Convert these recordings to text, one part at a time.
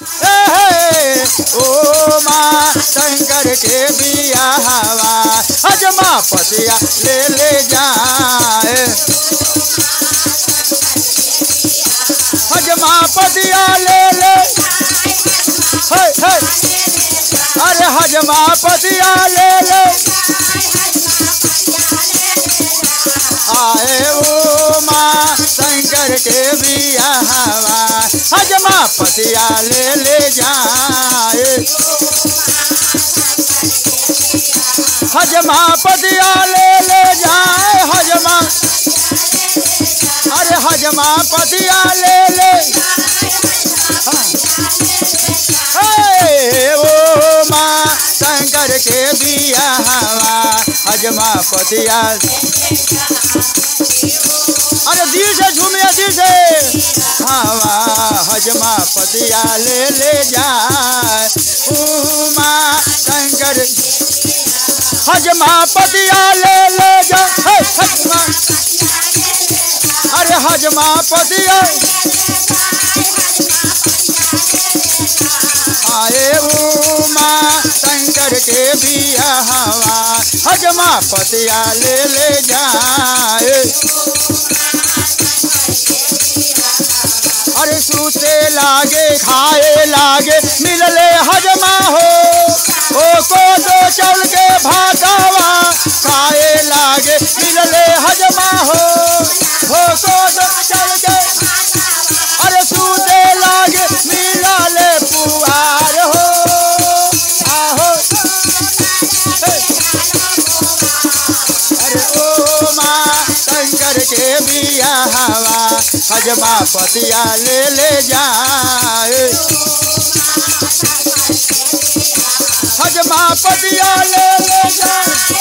ओ माँ शंकर के बिया हवा हजमा पतिया ले जाए हजमा पतिया ले अरे हजमा पतिया ले आए ओ माँ शंकर के बिया हवा हजमा पतिया ले जाए हजमा पतिया ले जाए हजमा अरे हजमा पतिया ले ओ माँ शंकर के बिया हवा हजमा पतिया अरे दिल से झूमिया दिल से हवा हजमा पतिया ले जाए ओ माँ शंकर हजमा पतिया ले जाए अरे हजमा पतिया आए ओ माँ शंकर के बिया हवा हजमा पतिया ले जाए अरे सूते लागे खाए लागे मिलले हजमा हो ओ को दो चल के भातावा खाए लागे मिलले हजमा हो को दो चल के अरे सूते लागे मिलले पुआर हो आहो अरे ओ माँ शंकर के बिया हवा हजमा पतिया ले जाए हजमा पतिया ले जाए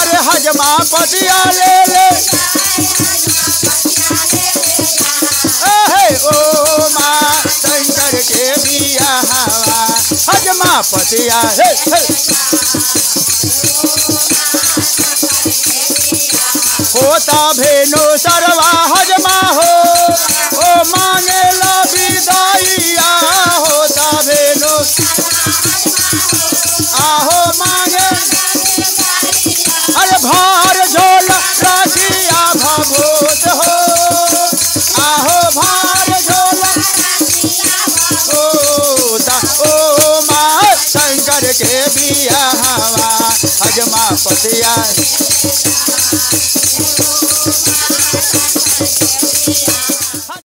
अरे हजमा पतिया ले ओ माँ शंकर के बिया हवा हजमा पतिया होता भेनो सरवा हजमा हो ओ मांगे ला विदाइया होता भेनो आहो मांगे अरे भार झोला राखिया भभूत हो आहो भार झोला होता ओ माँ शंकर के बिया हवा हजमा पतिया